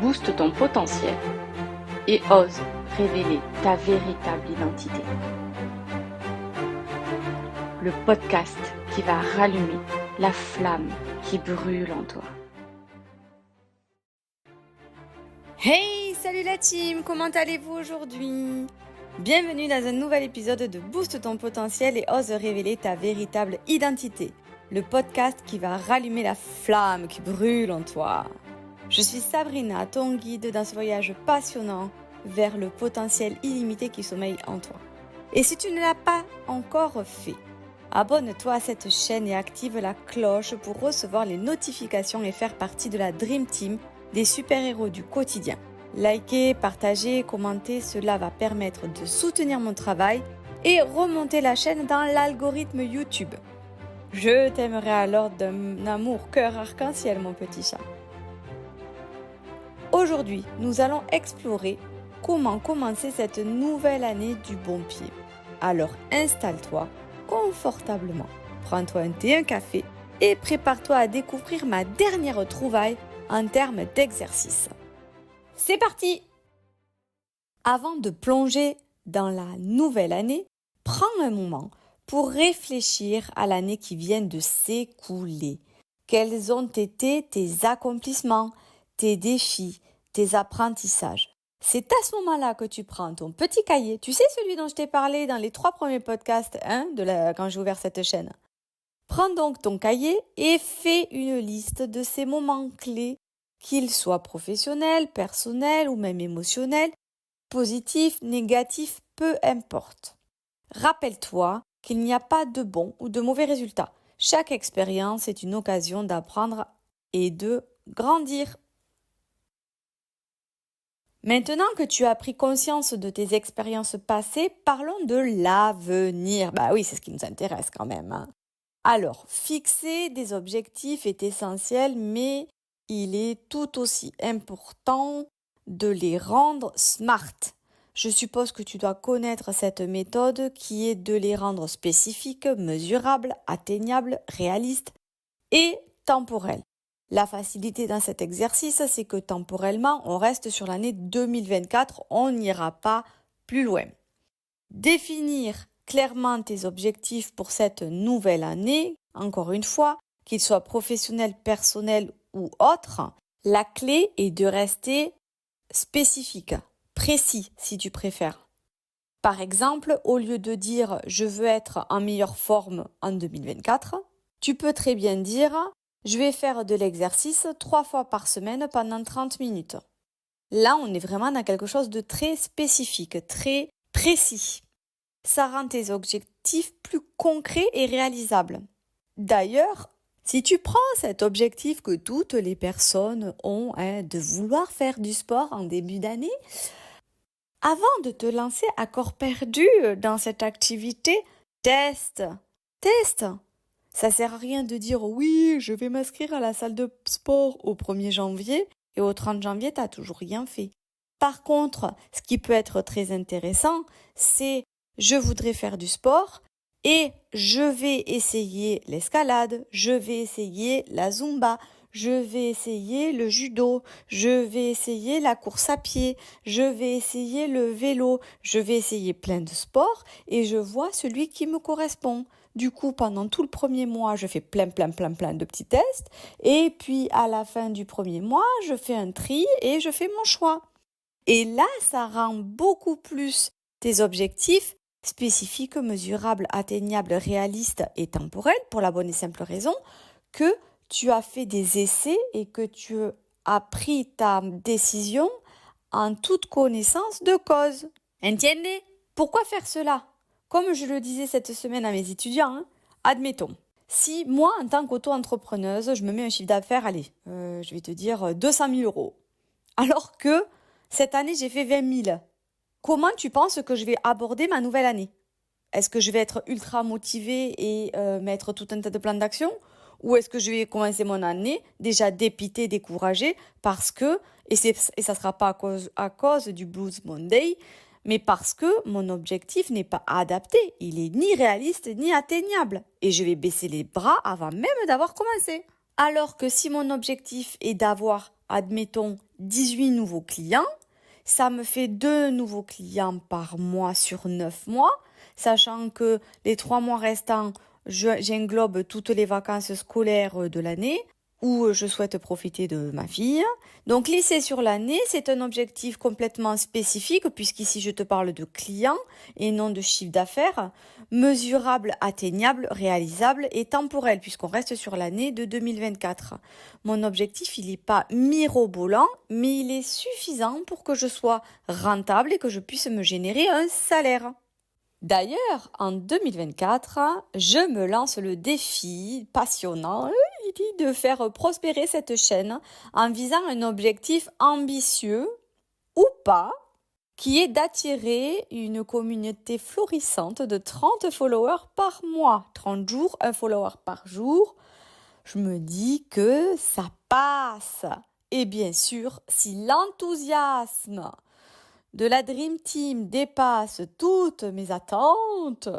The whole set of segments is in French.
booste ton potentiel et ose révéler ta véritable identité. Le podcast qui va rallumer la flamme qui brûle en toi. Hey, salut la team, comment allez-vous aujourd'hui ? Bienvenue dans un nouvel épisode de Booste ton potentiel et ose révéler ta véritable identité. Le podcast qui va rallumer la flamme qui brûle en toi. Je suis Sabrina, ton guide dans ce voyage passionnant vers le potentiel illimité qui sommeille en toi. Et si tu ne l'as pas encore fait, abonne-toi à cette chaîne et active la cloche pour recevoir les notifications et faire partie de la Dream Team des super-héros du quotidien. Likez, partagez, commentez, cela va permettre de soutenir mon travail et remonter la chaîne dans l'algorithme YouTube. Je t'aimerai alors d'un amour cœur arc-en-ciel, mon petit chat. Aujourd'hui, nous allons explorer comment commencer cette nouvelle année du bon pied. Alors installe-toi confortablement, prends-toi un thé, un café et prépare-toi à découvrir ma dernière trouvaille en termes d'exercice. C'est parti! Avant de plonger dans la nouvelle année, prends un moment pour réfléchir à l'année qui vient de s'écouler. Quels ont été tes accomplissements, tes défis, tes apprentissages? C'est à ce moment-là que tu prends ton petit cahier. Tu sais, celui dont je t'ai parlé dans les 3 premiers podcasts quand j'ai ouvert cette chaîne. Prends donc ton cahier et fais une liste de ces moments clés, qu'ils soient professionnels, personnels ou même émotionnels, positifs, négatifs, peu importe. Rappelle-toi qu'il n'y a pas de bons ou de mauvais résultats. Chaque expérience est une occasion d'apprendre et de grandir. Maintenant que tu as pris conscience de tes expériences passées, parlons de l'avenir. Bah oui, c'est ce qui nous intéresse quand même. Alors, fixer des objectifs est essentiel, mais il est tout aussi important de les rendre smart. Je suppose que tu dois connaître cette méthode qui est de les rendre spécifiques, mesurables, atteignables, réalistes et temporels. La facilité dans cet exercice, c'est que temporellement, on reste sur l'année 2024, on n'ira pas plus loin. Définir clairement tes objectifs pour cette nouvelle année, encore une fois, qu'ils soient professionnels, personnels ou autres, la clé est de rester spécifique, précis si tu préfères. Par exemple, au lieu de dire « je veux être en meilleure forme en 2024 », tu peux très bien dire « je vais faire de l'exercice 3 fois par semaine pendant 30 minutes ». Là, on est vraiment dans quelque chose de très spécifique, très précis. Ça rend tes objectifs plus concrets et réalisables. D'ailleurs, si tu prends cet objectif que toutes les personnes ont de vouloir faire du sport en début d'année, avant de te lancer à corps perdu dans cette activité, teste. Ça sert à rien de dire oui, je vais m'inscrire à la salle de sport au 1er janvier et au 30 janvier, tu n'as toujours rien fait. Par contre, ce qui peut être très intéressant, c'est je voudrais faire du sport et je vais essayer l'escalade, je vais essayer la zumba, je vais essayer le judo, je vais essayer la course à pied, je vais essayer le vélo, je vais essayer plein de sports et je vois celui qui me correspond. Du coup, pendant tout le 1er mois, je fais plein de petits tests et puis à la fin du 1er mois, je fais un tri et je fais mon choix. Et là, ça rend beaucoup plus tes objectifs spécifiques, mesurables, atteignables, réalistes et temporels pour la bonne et simple raison que tu as fait des essais et que tu as pris ta décision en toute connaissance de cause. Entiendez ? Pourquoi faire cela ? Comme je le disais cette semaine à mes étudiants, admettons, si moi, en tant qu'auto-entrepreneuse, je me mets un chiffre d'affaires, je vais te dire 200 000 euros, alors que cette année, j'ai fait 20 000. Comment tu penses que je vais aborder ma nouvelle année ? Est-ce que je vais être ultra motivée et mettre tout un tas de plans d'action ? Ou est-ce que je vais commencer mon année déjà dépitée, découragée parce que, et ça ne sera pas à cause du Blues Monday, mais parce que mon objectif n'est pas adapté, il est ni réaliste ni atteignable. Et je vais baisser les bras avant même d'avoir commencé. Alors que si mon objectif est d'avoir, admettons, 18 nouveaux clients, ça me fait 2 nouveaux clients par mois sur 9 mois, sachant que les 3 mois restants, j'englobe toutes les vacances scolaires de l'année où je souhaite profiter de ma fille. Donc lycée sur l'année, c'est un objectif complètement spécifique puisqu'ici je te parle de clients et non de chiffre d'affaires, mesurable, atteignable, réalisable et temporel puisqu'on reste sur l'année de 2024. Mon objectif, il n'est pas mirobolant, mais il est suffisant pour que je sois rentable et que je puisse me générer un salaire. D'ailleurs, en 2024, je me lance le défi passionnant de faire prospérer cette chaîne en visant un objectif ambitieux ou pas, qui est d'attirer une communauté florissante de 30 followers par mois. 30 jours, un follower par jour. Je me dis que ça passe. Et bien sûr, si l'enthousiasme de la Dream Team dépasse toutes mes attentes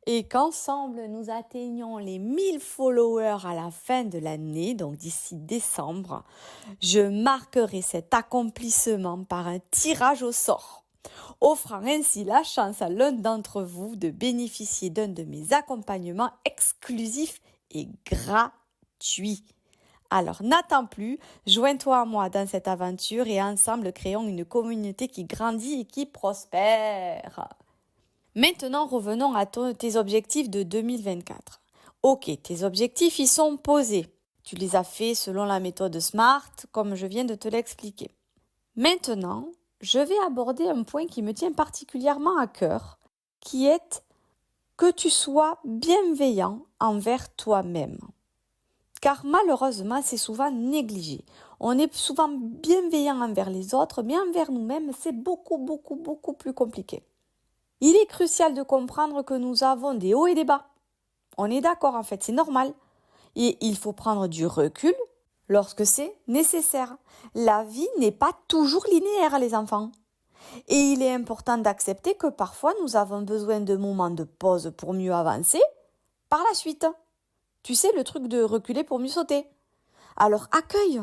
et qu'ensemble nous atteignons les 1000 followers à la fin de l'année, donc d'ici décembre, je marquerai cet accomplissement par un tirage au sort, offrant ainsi la chance à l'un d'entre vous de bénéficier d'un de mes accompagnements exclusifs et gratuits. Alors n'attends plus, joins-toi à moi dans cette aventure et ensemble créons une communauté qui grandit et qui prospère. Maintenant revenons à tes objectifs de 2024. Ok, tes objectifs ils sont posés. Tu les as faits selon la méthode SMART comme je viens de te l'expliquer. Maintenant, je vais aborder un point qui me tient particulièrement à cœur, qui est que tu sois bienveillant envers toi-même. Car malheureusement, c'est souvent négligé. On est souvent bienveillant envers les autres, mais envers nous-mêmes, c'est beaucoup plus compliqué. Il est crucial de comprendre que nous avons des hauts et des bas. On est d'accord en fait, c'est normal. Et il faut prendre du recul lorsque c'est nécessaire. La vie n'est pas toujours linéaire, les enfants. Et il est important d'accepter que parfois nous avons besoin de moments de pause pour mieux avancer par la suite. Tu sais, le truc de reculer pour mieux sauter. Alors accueille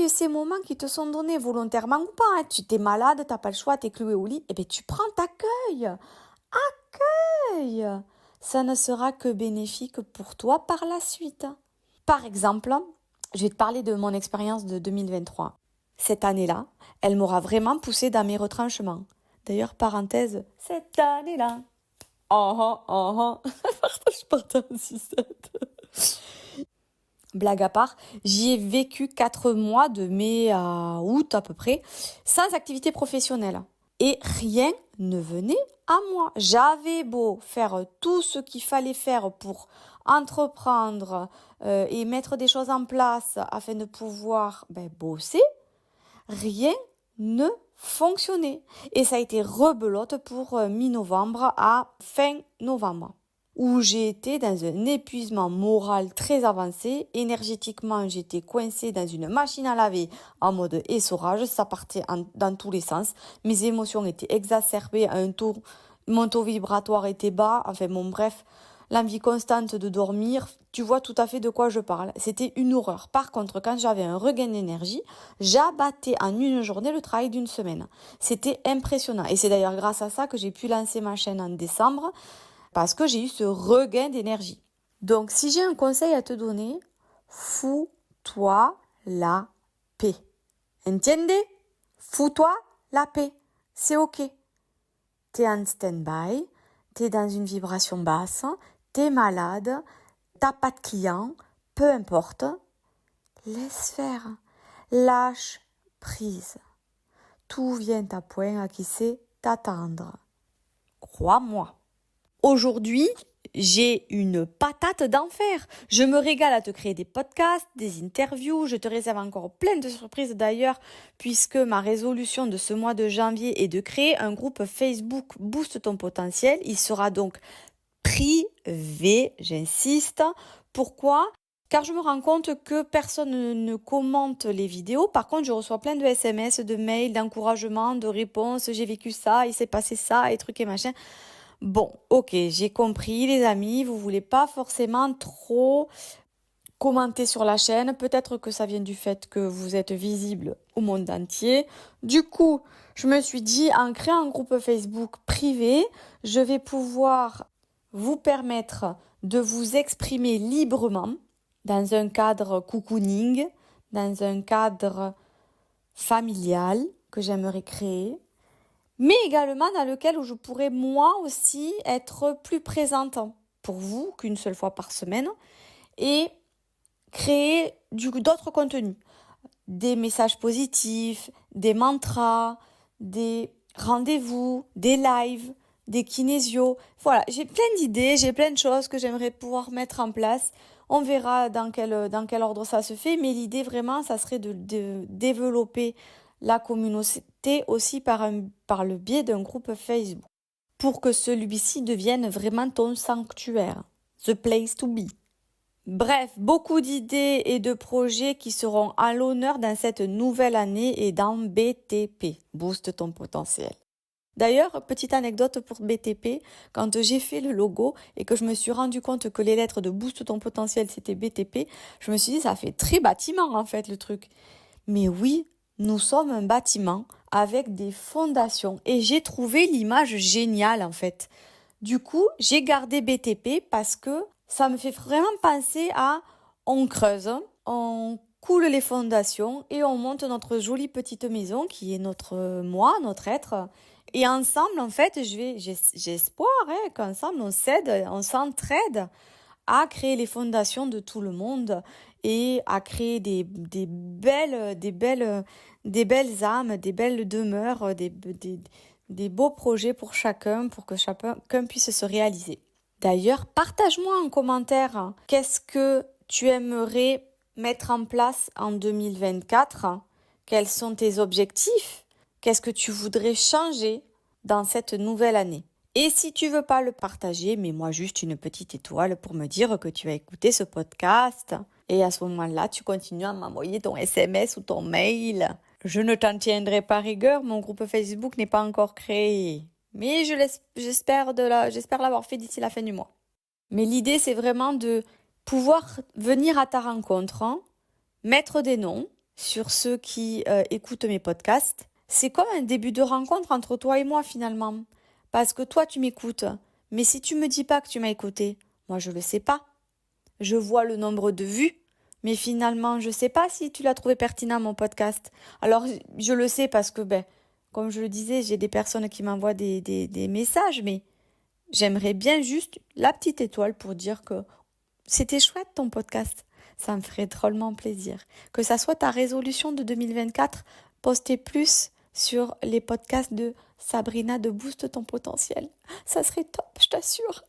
ces moments qui te sont donnés volontairement ou pas. Hein. Tu t'es malade, t'as pas le choix, t'es cloué au lit, eh bien tu prends, t'accueilles. Accueille. Ça ne sera que bénéfique pour toi par la suite. Par exemple, je vais te parler de mon expérience de 2023. Cette année-là, elle m'aura vraiment poussée dans mes retranchements. D'ailleurs, parenthèse, cette année-là. Je partage en sucette. Blague à part, j'y ai vécu 4 mois de mai à août à peu près, sans activité professionnelle. Et rien ne venait à moi. J'avais beau faire tout ce qu'il fallait faire pour entreprendre et mettre des choses en place afin de pouvoir bosser, rien ne fonctionnait. Et ça a été rebelote pour mi-novembre à fin novembre, où j'ai été dans un épuisement moral très avancé. Énergétiquement, j'étais coincée dans une machine à laver en mode essorage. Ça partait dans tous les sens. Mes émotions étaient exacerbées à un taux. Mon taux vibratoire était bas. Enfin bon, bref, l'envie constante de dormir. Tu vois tout à fait de quoi je parle. C'était une horreur. Par contre, quand j'avais un regain d'énergie, j'abattais en une journée le travail d'une semaine. C'était impressionnant. Et c'est d'ailleurs grâce à ça que j'ai pu lancer ma chaîne en décembre, parce que j'ai eu ce regain d'énergie. Donc, si j'ai un conseil à te donner, fous-toi la paix. Entiende? Fous-toi la paix. C'est ok. T'es en stand-by, t'es dans une vibration basse, t'es malade, t'as pas de clients, peu importe. Laisse faire. Lâche prise. Tout vient à point à qui sait t'attendre. Crois-moi. Aujourd'hui, j'ai une patate d'enfer. Je me régale à te créer des podcasts, des interviews. Je te réserve encore plein de surprises d'ailleurs, puisque ma résolution de ce mois de janvier est de créer un groupe Facebook Booste ton potentiel. Il sera donc privé, j'insiste. Pourquoi ? Car je me rends compte que personne ne commente les vidéos. Par contre, je reçois plein de SMS, de mails, d'encouragement, de réponses. J'ai vécu ça, il s'est passé ça, et trucs et machin. Bon, ok, j'ai compris les amis, vous voulez pas forcément trop commenter sur la chaîne. Peut-être que ça vient du fait que vous êtes visible au monde entier. Du coup, je me suis dit, en créant un groupe Facebook privé, je vais pouvoir vous permettre de vous exprimer librement dans un cadre cocooning, dans un cadre familial que j'aimerais créer, mais également dans lequel où je pourrais moi aussi être plus présente pour vous qu'une seule fois par semaine et créer d'autres contenus, des messages positifs, des mantras, des rendez-vous, des lives, des kinésios. Voilà, j'ai plein d'idées, j'ai plein de choses que j'aimerais pouvoir mettre en place. On verra dans quel ordre ça se fait, mais l'idée vraiment, ça serait de développer la communauté aussi par le biais d'un groupe Facebook, pour que celui-ci devienne vraiment ton sanctuaire, the place to be. Bref, beaucoup d'idées et de projets qui seront à l'honneur dans cette nouvelle année et dans BTP, Booste ton potentiel. D'ailleurs, petite anecdote pour BTP, quand j'ai fait le logo et que je me suis rendu compte que les lettres de Booste ton potentiel c'était BTP, je me suis dit ça fait très bâtiment en fait le truc. Mais oui, nous sommes un bâtiment avec des fondations et j'ai trouvé l'image géniale en fait. Du coup, j'ai gardé BTP parce que ça me fait vraiment penser à on creuse, on coule les fondations et on monte notre jolie petite maison qui est notre moi, notre être. Et ensemble, en fait, j'espère qu'ensemble on s'entraide à créer les fondations de tout le monde et à créer des belles âmes, des belles demeures, des beaux projets pour chacun que chacun puisse se réaliser. D'ailleurs, partage-moi en commentaire qu'est-ce que tu aimerais mettre en place en 2024, quels sont tes objectifs, qu'est-ce que tu voudrais changer dans cette nouvelle année. Et si tu veux pas le partager, mets-moi juste une petite étoile pour me dire que tu as écouté ce podcast. Et à ce moment-là, tu continues à m'envoyer ton SMS ou ton mail. Je ne t'en tiendrai pas rigueur, mon groupe Facebook n'est pas encore créé. Mais j'espère l'avoir fait d'ici la fin du mois. Mais l'idée, c'est vraiment de pouvoir venir à ta rencontre, mettre des noms sur ceux qui écoutent mes podcasts. C'est comme un début de rencontre entre toi et moi finalement. Parce que toi, tu m'écoutes. Mais si tu me dis pas que tu m'as écouté, moi, je le sais pas. Je vois le nombre de vues, mais finalement, je sais pas si tu l'as trouvé pertinent, mon podcast. Alors, je le sais parce que, comme je le disais, j'ai des personnes qui m'envoient des messages, mais j'aimerais bien juste la petite étoile pour dire que c'était chouette ton podcast. Ça me ferait drôlement plaisir. Que ça soit ta résolution de 2024, poster plus sur les podcasts de Sabrina de Booste ton potentiel. Ça serait top, je t'assure.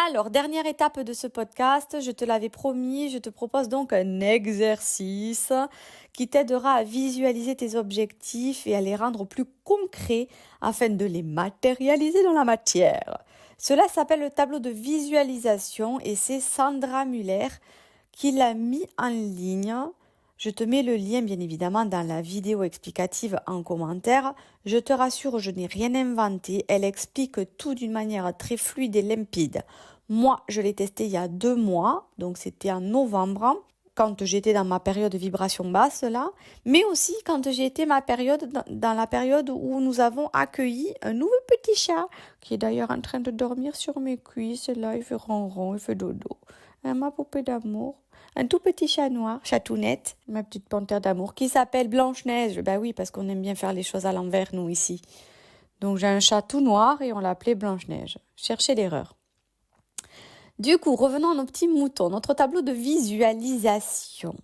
Alors, dernière étape de ce podcast, je te l'avais promis, je te propose donc un exercice qui t'aidera à visualiser tes objectifs et à les rendre plus concrets afin de les matérialiser dans la matière. Cela s'appelle le tableau de visualisation et c'est Sandra Muller qui l'a mis en ligne. Je te mets le lien bien évidemment dans la vidéo explicative en commentaire. Je te rassure, je n'ai rien inventé. Elle explique tout d'une manière très fluide et limpide. Moi, je l'ai testé il y a 2 mois, donc c'était en novembre, quand j'étais dans ma période de vibration basse là, mais aussi quand j'ai été dans la période où nous avons accueilli un nouveau petit chat, qui est d'ailleurs en train de dormir sur mes cuisses. Là, il fait ronron, il fait dodo. Ma poupée d'amour. Un tout petit chat noir, chatounette, ma petite panthère d'amour, qui s'appelle Blanche-Neige. Oui, parce qu'on aime bien faire les choses à l'envers, nous, ici. Donc, j'ai un chat tout noir et on l'a appelé Blanche-Neige. Cherchez l'erreur. Du coup, revenons à nos petits moutons, notre tableau de visualisation.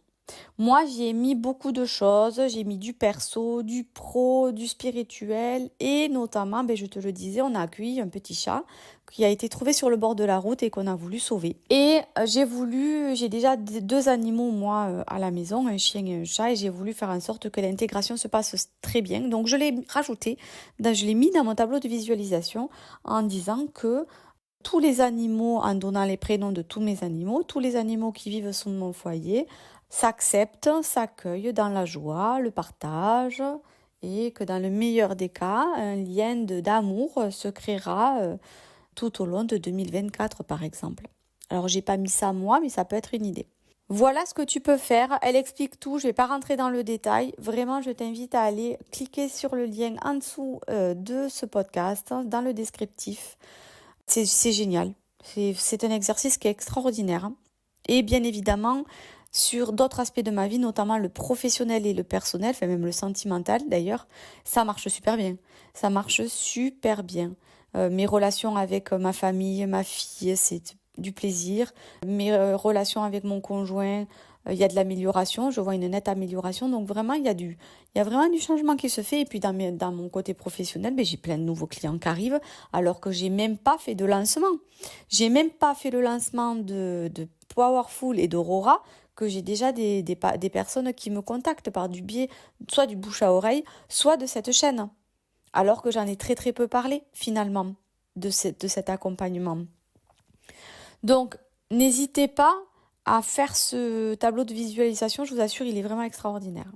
Moi, j'y ai mis beaucoup de choses. J'ai mis du perso, du pro, du spirituel et notamment, je te le disais, on a accueilli un petit chat qui a été trouvé sur le bord de la route et qu'on a voulu sauver. Et j'ai déjà 2 animaux, moi, à la maison, un chien et un chat, et j'ai voulu faire en sorte que l'intégration se passe très bien. Donc, je l'ai rajouté, je l'ai mis dans mon tableau de visualisation en disant que tous les animaux, en donnant les prénoms de tous mes animaux, tous les animaux qui vivent sous mon foyer, s'acceptent, s'accueillent dans la joie, le partage, et que dans le meilleur des cas, un lien d'amour se créera tout au long de 2024 par exemple. Alors j'ai pas mis ça moi, mais ça peut être une idée. Voilà ce que tu peux faire. Elle explique tout. Je ne vais pas rentrer dans le détail. Vraiment, je t'invite à aller cliquer sur le lien en dessous de ce podcast, dans le descriptif. C'est génial. C'est un exercice qui est extraordinaire. Et bien évidemment, sur d'autres aspects de ma vie, notamment le professionnel et le personnel, enfin même le sentimental d'ailleurs, ça marche super bien. Ça marche super bien. Mes relations avec ma famille, ma fille, c'est du plaisir. Mes relations avec mon conjoint, il y a de l'amélioration, je vois une nette amélioration. Donc vraiment, il y a vraiment du changement qui se fait. Et puis dans mon côté professionnel, j'ai plein de nouveaux clients qui arrivent alors que j'ai même pas fait de lancement. J'ai même pas fait le lancement de Powerful et d'Aurora, que j'ai déjà des personnes qui me contactent par du biais, soit du bouche à oreille, soit de cette chaîne. Alors que j'en ai très très peu parlé finalement de cet accompagnement. Donc, n'hésitez pas à faire ce tableau de visualisation, je vous assure, il est vraiment extraordinaire.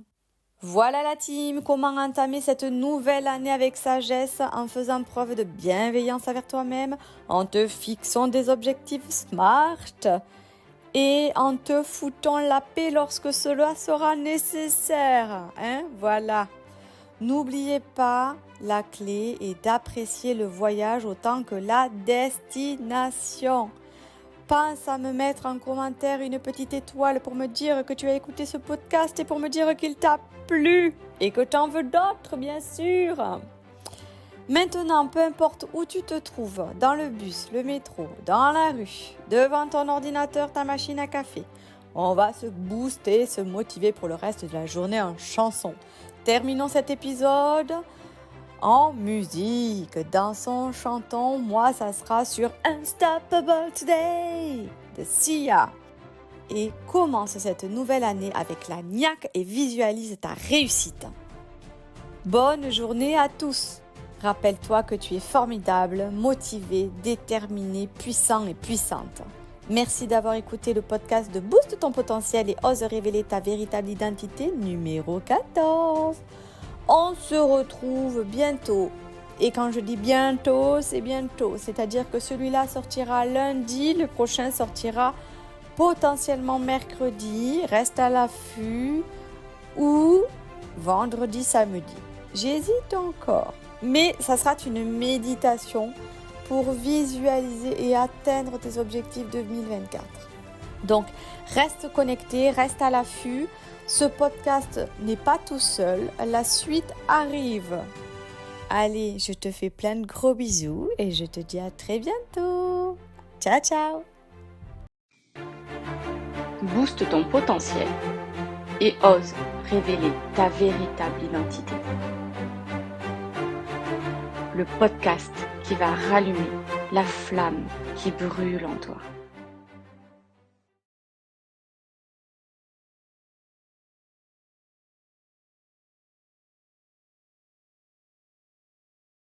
Voilà la team, comment entamer cette nouvelle année avec sagesse en faisant preuve de bienveillance envers toi-même, en te fixant des objectifs SMART et en te foutant la paix lorsque cela sera nécessaire. Voilà. N'oubliez pas, la clé est d'apprécier le voyage autant que la destination. Pense à me mettre en commentaire une petite étoile pour me dire que tu as écouté ce podcast et pour me dire qu'il t'a plu et que tu en veux d'autres, bien sûr. Maintenant, peu importe où tu te trouves, dans le bus, le métro, dans la rue, devant ton ordinateur, ta machine à café, on va se booster, se motiver pour le reste de la journée en chanson. Terminons cet épisode en musique, dansons, chantons. Moi, ça sera sur Unstoppable Today de Sia. Et commence cette nouvelle année avec la niaque et visualise ta réussite. Bonne journée à tous. Rappelle-toi que tu es formidable, motivé, déterminé, puissant et puissante. Merci d'avoir écouté le podcast de Booste ton potentiel et ose révéler ta véritable identité numéro 14. On se retrouve bientôt. Et quand je dis bientôt, c'est bientôt. C'est-à-dire que celui-là sortira lundi, le prochain sortira potentiellement mercredi, reste à l'affût, ou vendredi, samedi. J'hésite encore. Mais ça sera une méditation pour visualiser et atteindre tes objectifs 2024. Donc, reste connecté, reste à l'affût. Ce podcast n'est pas tout seul, la suite arrive. Allez, je te fais plein de gros bisous et je te dis à très bientôt. Ciao, ciao. Booste ton potentiel et ose révéler ta véritable identité. Le podcast qui va rallumer la flamme qui brûle en toi.